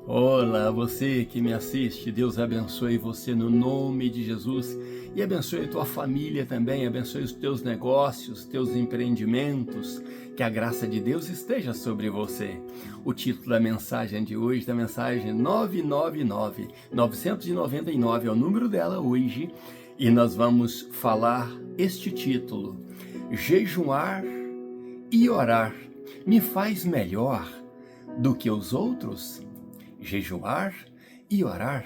Olá, você que me assiste, Deus abençoe você no nome de Jesus e abençoe a tua família também, abençoe os teus negócios, teus empreendimentos, que a graça de Deus esteja sobre você. O título da mensagem de hoje, da mensagem 999 é o número dela hoje, e nós vamos falar este título: Jejuar e orar me faz melhor do que os outros? Jejuar e orar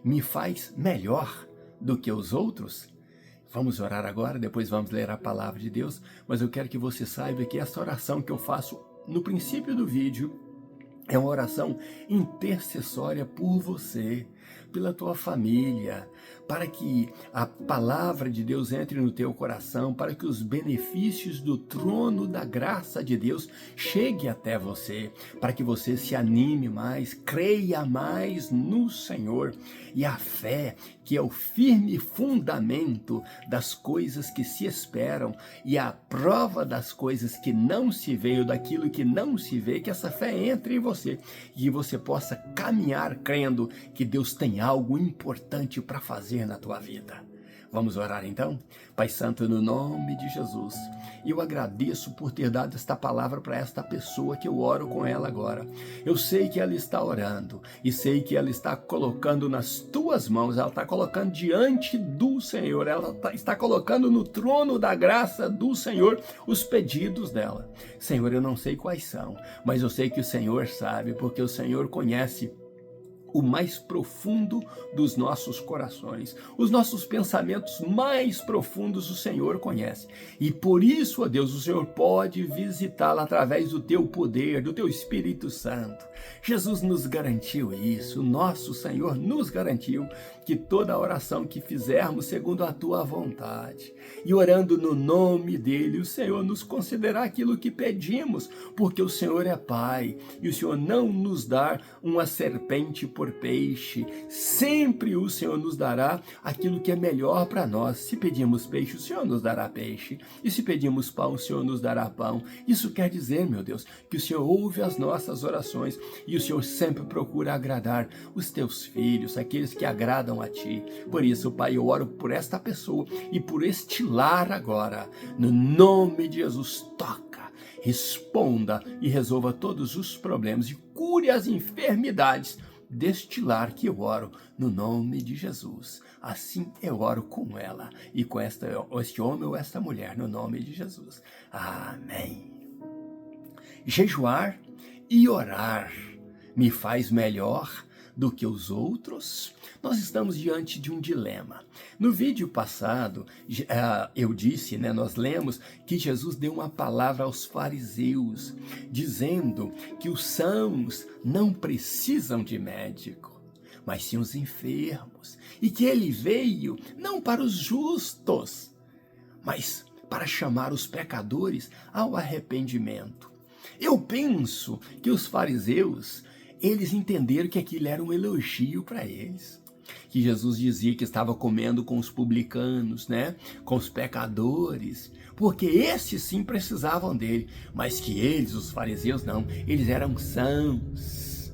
me faz melhor do que os outros? Vamos orar agora, depois vamos ler a palavra de Deus, mas eu quero que você saiba que essa oração que eu faço no princípio do vídeo é uma oração intercessória por você, pela tua família, para que a palavra de Deus entre no teu coração, para que os benefícios do trono da graça de Deus cheguem até você, para que você se anime mais, creia mais no Senhor. E a fé, que é o firme fundamento das coisas que se esperam e a prova das coisas que não se veem, daquilo que não se vê, que essa fé entre em você e você possa caminhar crendo que Deus tem algo importante para fazer na tua vida. Vamos orar então? Pai Santo, no nome de Jesus, eu agradeço por ter dado esta palavra para esta pessoa que eu oro com ela agora. Eu sei que ela está orando e sei que ela está colocando nas tuas mãos, ela está colocando diante do Senhor, ela está colocando no trono da graça do Senhor os pedidos dela. Senhor, eu não sei quais são, mas eu sei que o Senhor sabe, porque o Senhor conhece o mais profundo dos nossos corações. Os nossos pensamentos mais profundos o Senhor conhece. E por isso, ó Deus, o Senhor pode visitá-la através do teu poder, do teu Espírito Santo. Jesus nos garantiu isso, o nosso Senhor nos garantiu que toda oração que fizermos segundo a tua vontade e orando no nome dele, o Senhor nos concederá aquilo que pedimos, porque o Senhor é Pai e o Senhor não nos dá uma serpente por peixe. Sempre o Senhor nos dará aquilo que é melhor para nós. Se pedimos peixe, o Senhor nos dará peixe, e se pedimos pão, o Senhor nos dará pão. Isso quer dizer, meu Deus, que o Senhor ouve as nossas orações e o Senhor sempre procura agradar os teus filhos, aqueles que agradam a ti. Por isso, Pai, eu oro por esta pessoa e por este lar agora, no nome de Jesus. Toca, responda e resolva todos os problemas e cure as enfermidades deste lar que eu oro no nome de Jesus. Assim eu oro com ela e com este homem ou esta mulher no nome de Jesus. Amém. Jejuar e orar me faz melhor do que os outros? Nós estamos diante de um dilema. No vídeo passado, eu disse, nós lemos que Jesus deu uma palavra aos fariseus, dizendo que os sãos não precisam de médico, mas sim os enfermos, e que ele veio não para os justos, mas para chamar os pecadores ao arrependimento. Eu penso que os fariseus, eles entenderam que aquilo era um elogio para eles, que Jesus dizia que estava comendo com os publicanos, com os pecadores, porque esses sim precisavam dele, mas que eles, os fariseus, não, eles eram sãos,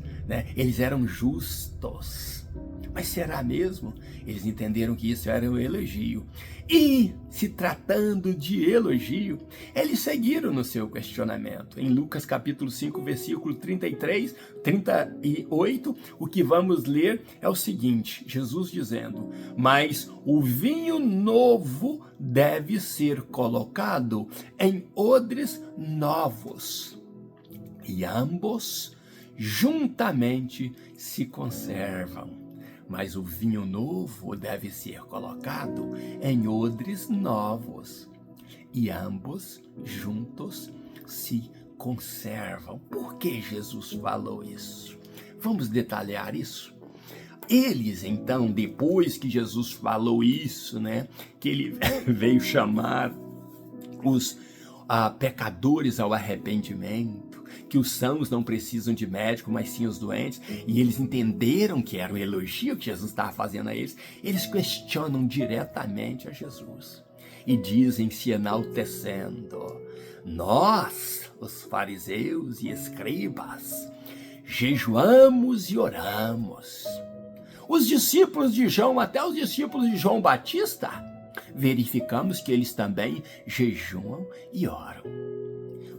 eles eram justos. Mas será mesmo? Eles entenderam que isso era um elogio. E, se tratando de elogio, eles seguiram no seu questionamento. Em Lucas capítulo 5, versículo 33, 38, o que vamos ler é o seguinte: Jesus dizendo: mas o vinho novo deve ser colocado em odres novos, e ambos juntamente se conservam. Mas o vinho novo deve ser colocado em odres novos, e ambos juntos se conservam. Por que Jesus falou isso? Vamos detalhar isso? Eles, então, depois que Jesus falou isso, que ele veio chamar os pecadores ao arrependimento, que os sãos não precisam de médico, mas sim os doentes, e eles entenderam que era um elogio que Jesus estava fazendo a eles, eles questionam diretamente a Jesus e dizem, se enaltecendo: nós, os fariseus e escribas, jejuamos e oramos. Os discípulos de João, até os discípulos de João Batista, verificamos que eles também jejuam e oram.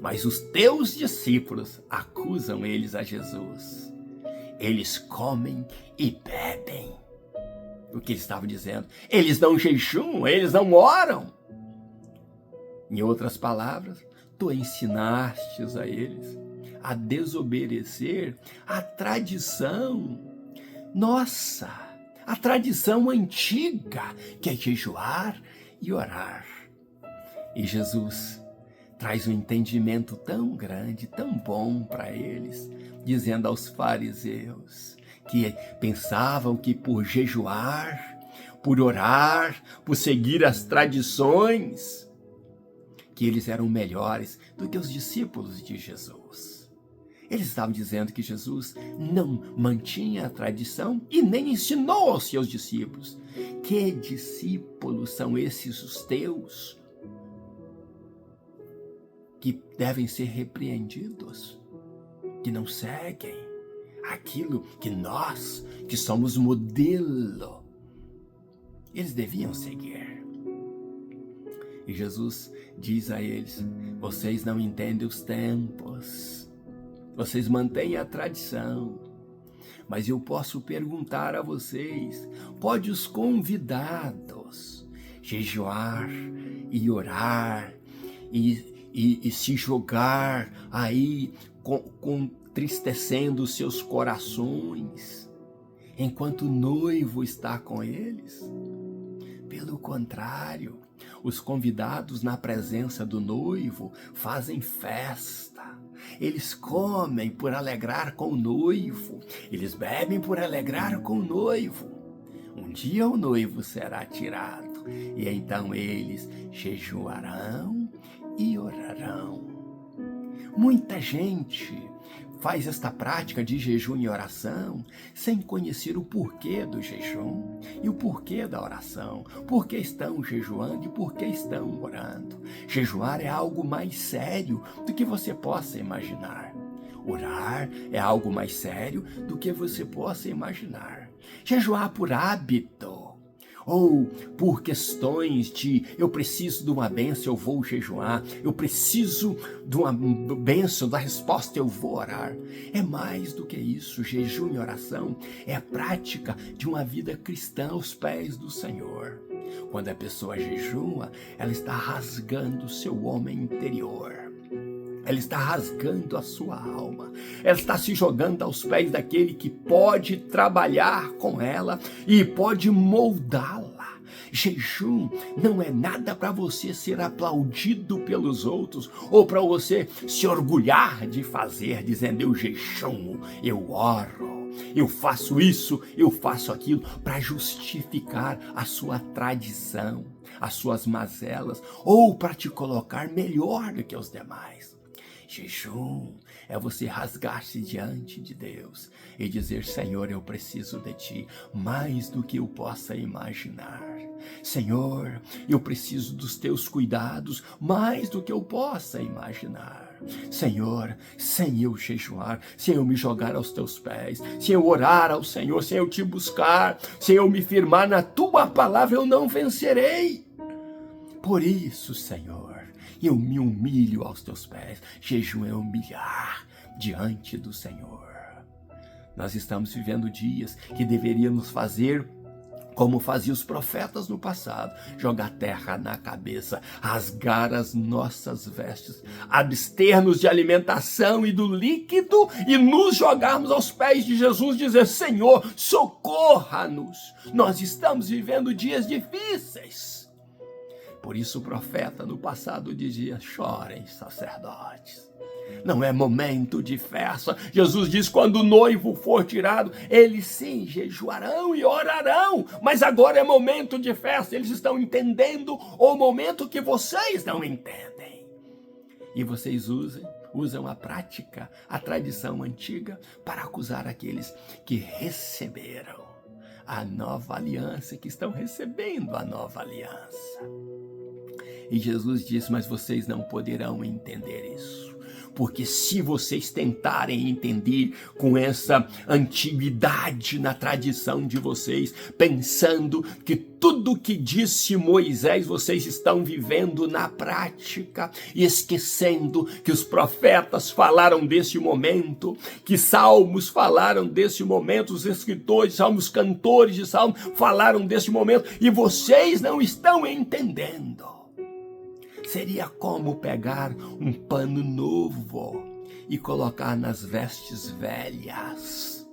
Mas os teus discípulos acusam eles a Jesus. Eles comem e bebem. O que eles estavam dizendo? Eles não jejuam, eles não oram. Em outras palavras, tu ensinastes a eles a desobedecer a tradição nossa, a tradição antiga, que é jejuar e orar. E Jesus traz um entendimento tão grande, tão bom para eles, dizendo aos fariseus que pensavam que por jejuar, por orar, por seguir as tradições, que eles eram melhores do que os discípulos de Jesus. Eles estavam dizendo que Jesus não mantinha a tradição e nem ensinou aos seus discípulos. Que discípulos são esses os teus que devem ser repreendidos, que não seguem aquilo que nós, que somos modelo, eles deviam seguir? E Jesus diz a eles: vocês não entendem os tempos, vocês mantêm a tradição, mas eu posso perguntar a vocês: pode os convidados jejuar e orar e se jogar aí contristecendo seus corações, enquanto o noivo está com eles? Pelo contrário, os convidados na presença do noivo fazem festa. Eles comem por alegrar com o noivo. Eles bebem por alegrar com o noivo. Um dia o noivo será tirado e então eles jejuarão e orarão. Muita gente faz esta prática de jejum e oração sem conhecer o porquê do jejum e o porquê da oração, por que estão jejuando e por que estão orando. Jejuar é algo mais sério do que você possa imaginar. Orar é algo mais sério do que você possa imaginar. Jejuar por hábito, ou por questões de eu preciso de uma bênção, eu vou jejuar, eu preciso de uma bênção, da resposta, eu vou orar. É mais do que isso. Jejum e oração é a prática de uma vida cristã aos pés do Senhor. Quando a pessoa jejua, ela está rasgando o seu homem interior. Ela está rasgando a sua alma. Ela está se jogando aos pés daquele que pode trabalhar com ela e pode moldá-la. Jejum não é nada para você ser aplaudido pelos outros ou para você se orgulhar de fazer, dizendo: eu jejuo, eu oro, eu faço isso, eu faço aquilo, para justificar a sua tradição, as suas mazelas, ou para te colocar melhor do que os demais. Jejum é você rasgar-se diante de Deus e dizer: Senhor, eu preciso de Ti mais do que eu possa imaginar. Senhor, eu preciso dos Teus cuidados mais do que eu possa imaginar. Senhor, sem eu jejuar, sem eu me jogar aos Teus pés, sem eu orar ao Senhor, sem eu Te buscar, sem eu me firmar na Tua palavra, eu não vencerei. Por isso, Senhor, eu me humilho aos Teus pés. Jejum é humilhar diante do Senhor. Nós estamos vivendo dias que deveríamos fazer como faziam os profetas no passado: jogar terra na cabeça, rasgar as nossas vestes, abster-nos de alimentação e do líquido e nos jogarmos aos pés de Jesus, dizer: Senhor, socorra-nos. Nós estamos vivendo dias difíceis. Por isso o profeta no passado dizia: chorem, sacerdotes. Não é momento de festa. Jesus diz: quando o noivo for tirado, eles sim jejuarão e orarão. Mas agora é momento de festa. Eles estão entendendo o momento que vocês não entendem. E vocês usam a prática, a tradição antiga, para acusar aqueles que receberam a nova aliança, que estão recebendo a nova aliança. E Jesus disse: mas vocês não poderão entender isso, Porque se vocês tentarem entender com essa antiguidade na tradição de vocês, pensando que tudo que disse Moisés vocês estão vivendo na prática, e esquecendo que os profetas falaram desse momento, que salmos falaram desse momento, os escritores de salmos, cantores de salmos falaram desse momento, e vocês não estão entendendo. Seria como pegar um pano novo e colocar nas vestes velhas.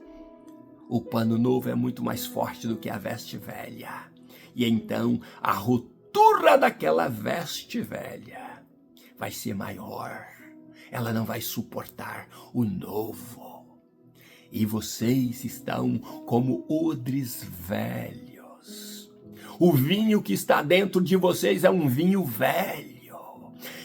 O pano novo é muito mais forte do que a veste velha. E então a ruptura daquela veste velha vai ser maior. Ela não vai suportar o novo. E vocês estão como odres velhos. O vinho que está dentro de vocês é um vinho velho.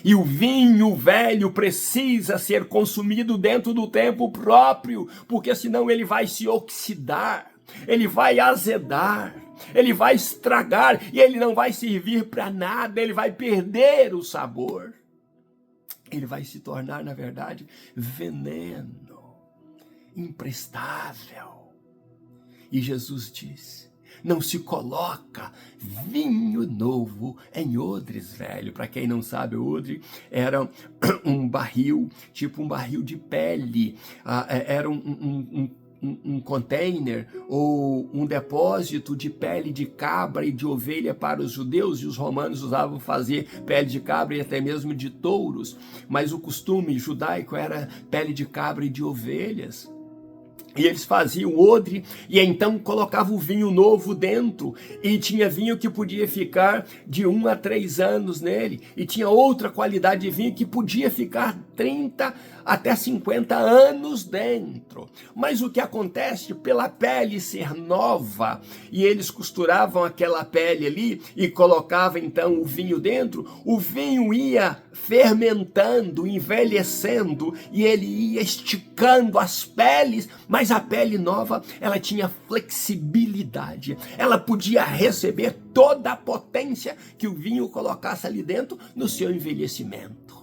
E o vinho velho precisa ser consumido dentro do tempo próprio, porque senão ele vai se oxidar, ele vai azedar, ele vai estragar e ele não vai servir para nada, ele vai perder o sabor. Ele vai se tornar, na verdade, veneno, imprestável. E Jesus disse: não se coloca vinho novo em odres velho. Para quem não sabe, o odre era um barril, tipo um barril de pele. Era um container ou um depósito de pele de cabra e de ovelha para os judeus, e os romanos usavam fazer pele de cabra e até mesmo de touros. Mas o costume judaico era pele de cabra e de ovelhas. E eles faziam odre e então colocavam o vinho novo dentro. E tinha vinho que podia ficar de 1 a 3 anos nele. E tinha outra qualidade de vinho que podia ficar 30 até 50 anos dentro. Mas o que acontece pela pele ser nova, e eles costuravam aquela pele ali e colocavam então o vinho dentro, o vinho ia fermentando, envelhecendo, e ele ia esticando as peles, mas a pele nova, ela tinha flexibilidade, ela podia receber toda a potência que o vinho colocasse ali dentro no seu envelhecimento.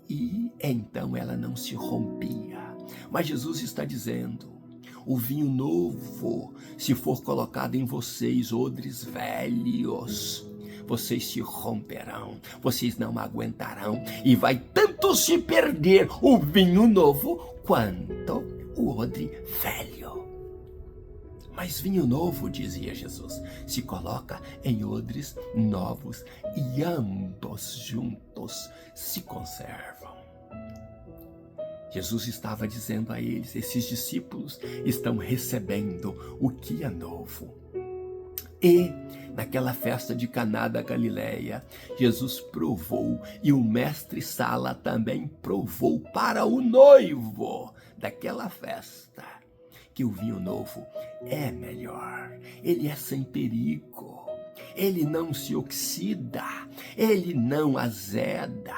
E então ela não se rompia. Mas Jesus está dizendo: o vinho novo, se for colocado em vocês, odres velhos, vocês se romperão, vocês não aguentarão, e vai tanto se perder o vinho novo quanto o odre velho. Mas vinho novo, dizia Jesus, se coloca em odres novos, e ambos juntos se conservam. Jesus estava dizendo a eles: esses discípulos estão recebendo o que é novo. E naquela festa de Caná da Galileia, Jesus provou, e o mestre Sala também provou para o noivo daquela festa, que o vinho novo é melhor, ele é sem perigo, ele não se oxida, ele não azeda,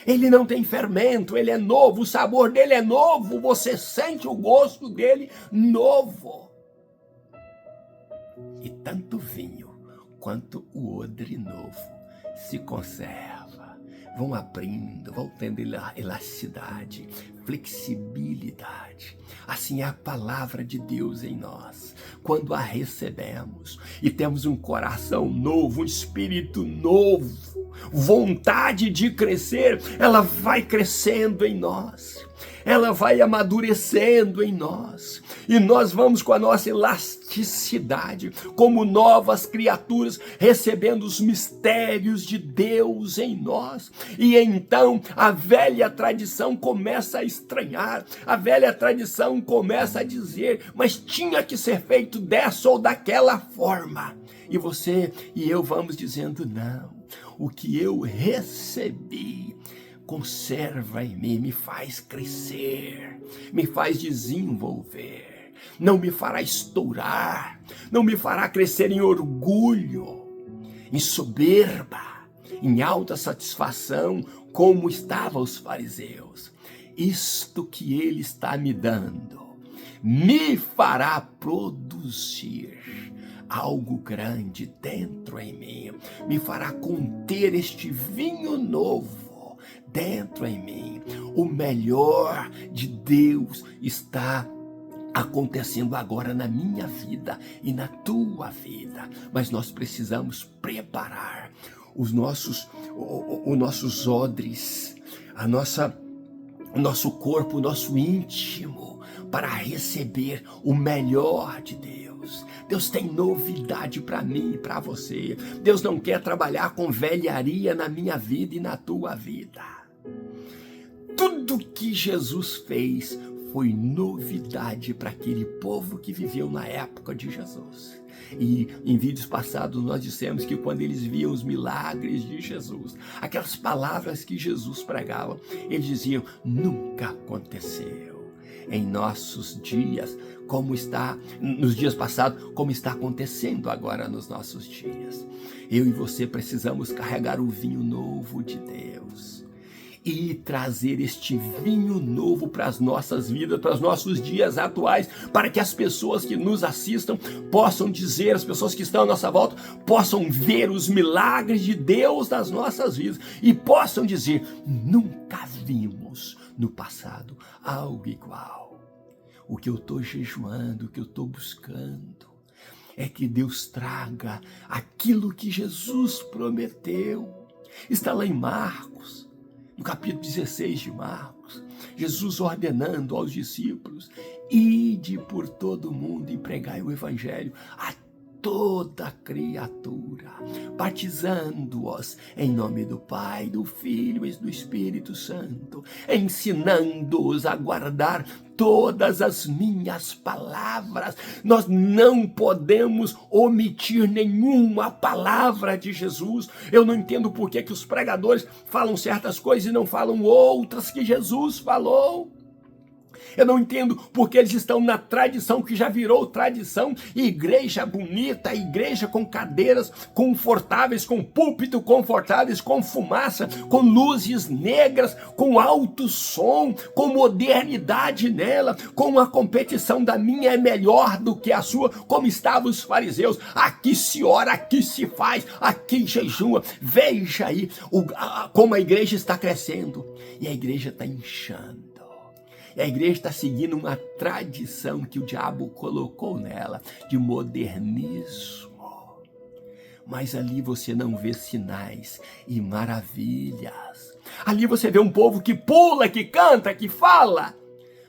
ele não tem fermento, ele é novo, o sabor dele é novo, você sente o gosto dele novo. E tanto vinho quanto o odre novo se conserva, vão abrindo, vão tendo elasticidade, flexibilidade. Assim é a palavra de Deus em nós. Quando a recebemos e temos um coração novo, um espírito novo, vontade de crescer, ela vai crescendo em nós. Ela vai amadurecendo em nós, e nós vamos com a nossa elasticidade, como novas criaturas, recebendo os mistérios de Deus em nós. E então a velha tradição começa a estranhar, a velha tradição começa a dizer: mas tinha que ser feito dessa ou daquela forma. E você e eu vamos dizendo: não, o que eu recebi conserva em mim, me faz crescer, me faz desenvolver, não me fará estourar, não me fará crescer em orgulho, em soberba, em alta satisfação, como estavam os fariseus. Isto que ele está me dando me fará produzir algo grande dentro em mim, me fará conter este vinho novo dentro em mim. O melhor de Deus está acontecendo agora na minha vida e na tua vida. Mas nós precisamos preparar os nossos odres, o nosso corpo, o nosso íntimo, para receber o melhor de Deus. Deus tem novidade para mim e para você. Deus não quer trabalhar com velharia na minha vida e na tua vida. Tudo que Jesus fez foi novidade para aquele povo que viveu na época de Jesus. E em vídeos passados nós dissemos que quando eles viam os milagres de Jesus, aquelas palavras que Jesus pregava, eles diziam: nunca aconteceu em nossos dias, como está nos dias passados, como está acontecendo agora nos nossos dias. Eu e você precisamos carregar o vinho novo de Deus e trazer este vinho novo para as nossas vidas, para os nossos dias atuais, para que as pessoas que nos assistam possam dizer, as pessoas que estão à nossa volta, possam ver os milagres de Deus nas nossas vidas e possam dizer: nunca vimos no passado algo igual. O que eu estou jejuando, o que eu estou buscando, é que Deus traga aquilo que Jesus prometeu. Está lá em Marcos, no capítulo 16 de Marcos, Jesus ordenando aos discípulos: ide por todo o mundo e pregai o evangelho a toda criatura, batizando-os em nome do Pai, do Filho e do Espírito Santo, ensinando-os a guardar todas as minhas palavras. Nós não podemos omitir nenhuma palavra de Jesus. Eu não entendo por que os pregadores falam certas coisas e não falam outras que Jesus falou. Eu não entendo porque eles estão na tradição que já virou tradição, igreja bonita, igreja com cadeiras confortáveis, com púlpito confortáveis, com fumaça, com luzes negras, com alto som, com modernidade nela, com a competição da minha é melhor do que a sua, como estavam os fariseus. Aqui se ora, aqui se faz, aqui jejua. Veja aí como a igreja está crescendo e a igreja está inchando. E a igreja está seguindo uma tradição que o diabo colocou nela, de modernismo. Mas ali você não vê sinais e maravilhas. Ali você vê um povo que pula, que canta, que fala,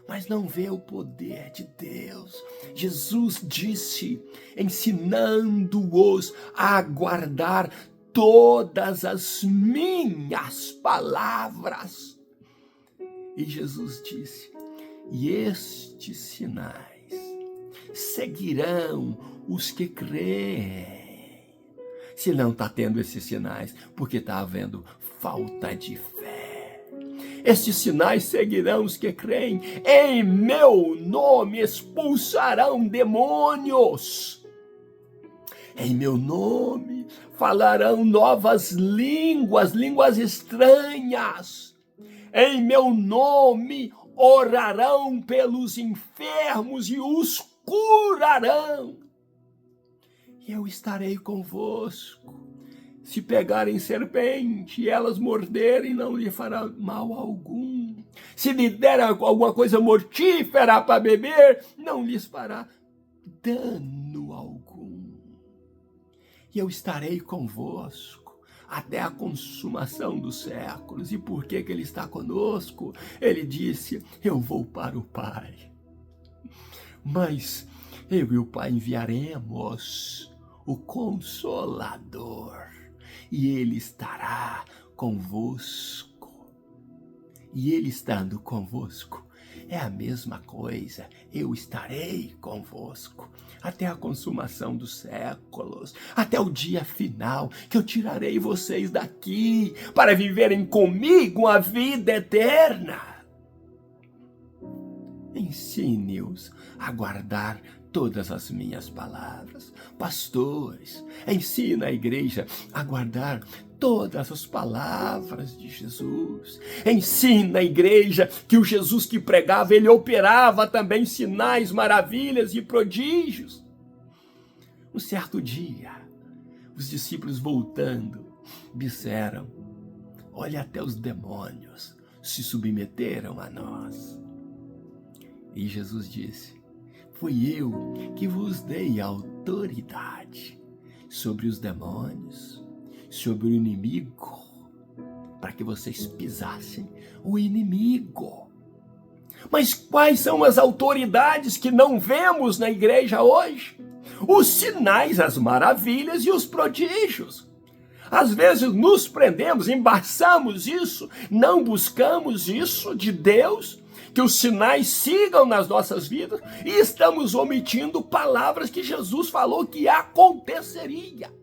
mas não vê o poder de Deus. Jesus disse, ensinando-os a guardar todas as minhas palavras. E Jesus disse: e estes sinais seguirão os que creem. Se não está tendo esses sinais, porque está havendo falta de fé. Estes sinais seguirão os que creem. Em meu nome expulsarão demônios. Em meu nome falarão novas línguas, línguas estranhas. Em meu nome orarão pelos enfermos e os curarão. E eu estarei convosco. Se pegarem serpente e elas morderem, não lhe fará mal algum. Se lhe der alguma coisa mortífera para beber, não lhes fará dano algum. E eu estarei convosco até a consumação dos séculos. E por que ele está conosco? Ele disse: eu vou para o Pai, mas eu e o Pai enviaremos o Consolador, e ele estará convosco. E ele estando convosco é a mesma coisa, eu estarei convosco até a consumação dos séculos, até o dia final, que eu tirarei vocês daqui para viverem comigo a vida eterna. Ensine-os a guardar todas as minhas palavras. Pastores, ensina a igreja a guardar todas as palavras de Jesus. Ensina a igreja que o Jesus que pregava, ele operava também sinais, maravilhas e prodígios. Um certo dia, os discípulos voltando, disseram: Olha, até os demônios se submeteram a nós. E Jesus disse: fui eu que vos dei autoridade sobre os demônios, sobre o inimigo, para que vocês pisassem o inimigo. Mas quais são as autoridades que não vemos na igreja hoje? Os sinais, as maravilhas e os prodígios. Às vezes nos prendemos, embaçamos isso, não buscamos isso de Deus, que os sinais sigam nas nossas vidas, e estamos omitindo palavras que Jesus falou que aconteceria.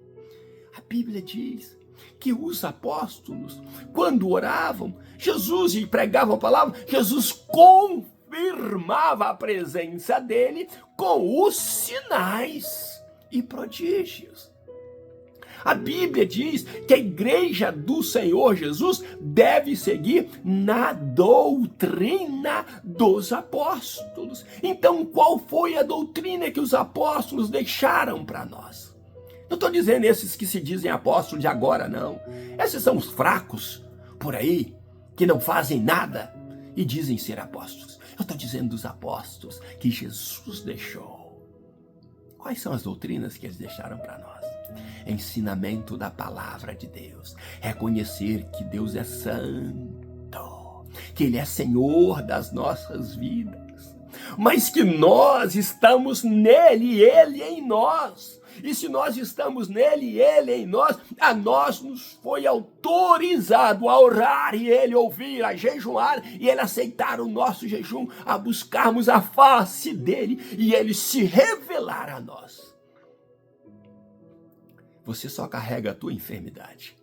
A Bíblia diz que os apóstolos, quando oravam, Jesus e pregavam a palavra, Jesus confirmava a presença dele com os sinais e prodígios. A Bíblia diz que a igreja do Senhor Jesus deve seguir na doutrina dos apóstolos. Então, qual foi a doutrina que os apóstolos deixaram para nós? Não estou dizendo esses que se dizem apóstolos de agora, não. Esses são os fracos por aí, que não fazem nada e dizem ser apóstolos. Eu estou dizendo dos apóstolos que Jesus deixou. Quais são as doutrinas que eles deixaram para nós? Ensinamento da palavra de Deus, reconhecer que Deus é santo, que Ele é Senhor das nossas vidas, mas que nós estamos nele e Ele em nós. E se nós estamos nele e Ele em nós, a nós nos foi autorizado a orar e Ele ouvir, a jejuar e Ele aceitar o nosso jejum, a buscarmos a face dEle e Ele se revelar a nós. Você só carrega a tua enfermidade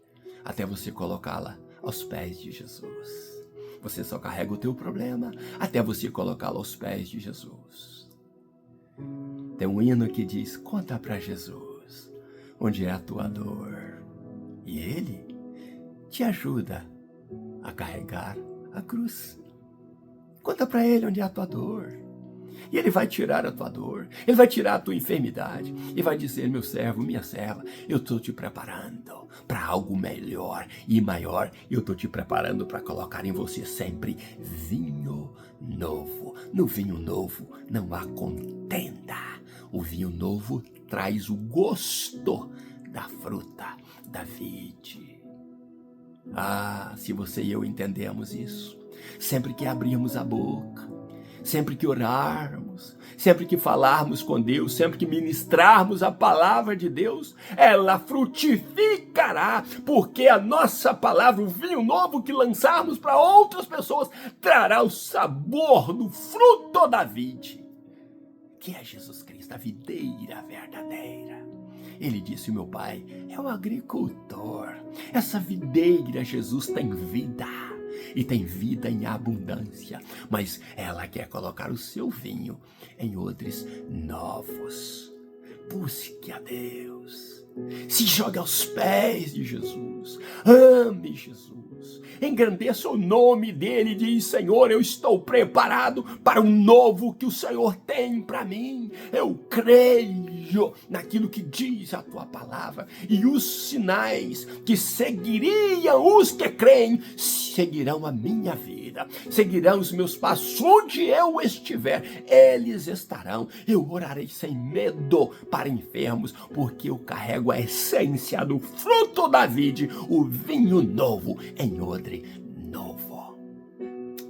até você colocá-la aos pés de Jesus. Você só carrega o teu problema até você colocá-lo aos pés de Jesus. Tem um hino que diz: conta para Jesus onde é a tua dor, e Ele te ajuda a carregar a cruz. Conta para Ele onde é a tua dor, e Ele vai tirar a tua dor, Ele vai tirar a tua enfermidade, e vai dizer: meu servo, minha serva, eu estou te preparando para algo melhor e maior, eu estou te preparando para colocar em você sempre vinho novo. No vinho novo não há contenda. O vinho novo traz o gosto da fruta da vide. Ah, se você e eu entendemos isso, sempre que abrirmos a boca, sempre que orarmos, sempre que falarmos com Deus, sempre que ministrarmos a palavra de Deus, ela frutificará, porque a nossa palavra, o vinho novo que lançarmos para outras pessoas, trará o sabor do fruto da vide, que é Jesus Cristo, a videira verdadeira. Ele disse: meu pai é um agricultor. Essa videira, Jesus, tem vida. E tem vida em abundância, mas ela quer colocar o seu vinho em odres novos. Busque a Deus, se jogue aos pés de Jesus, ame Jesus, engrandeça o nome dele e diz: Senhor, eu estou preparado para o novo que o Senhor tem para mim. Eu creio naquilo que diz a tua palavra, e os sinais que seguiriam os que creem seguirão a minha vida, seguirão os meus passos. Onde eu estiver, eles estarão. Eu orarei sem medo para enfermos, porque eu carrego a essência do fruto da vide, o vinho novo em odre novo.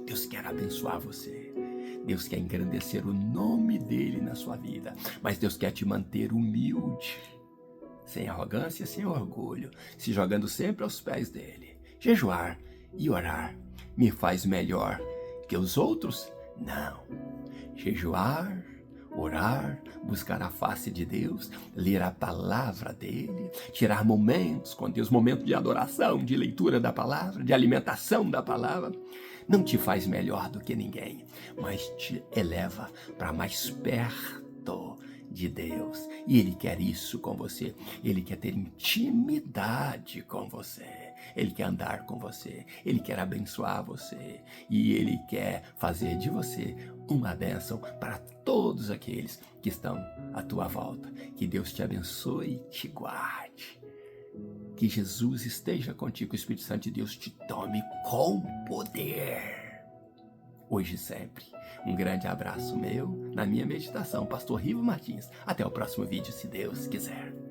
Deus quer abençoar você. Deus quer engrandecer o nome dele na sua vida, mas Deus quer te manter humilde, sem arrogância, sem orgulho, se jogando sempre aos pés dele. Jejuar e orar me faz melhor que os outros? Não. Jejuar, orar, buscar a face de Deus, ler a palavra dele, tirar momentos com Deus, momentos de adoração, de leitura da palavra, de alimentação da palavra, não te faz melhor do que ninguém, mas te eleva para mais perto de Deus. E Ele quer isso com você. Ele quer ter intimidade com você. Ele quer andar com você. Ele quer abençoar você. E Ele quer fazer de você uma bênção para todos aqueles que estão à tua volta. Que Deus te abençoe e te guarde. Que Jesus esteja contigo, o Espírito Santo de Deus te tome com poder, hoje e sempre. Um grande abraço meu, na minha meditação, Pastor Rivo Martins. Até o próximo vídeo, se Deus quiser.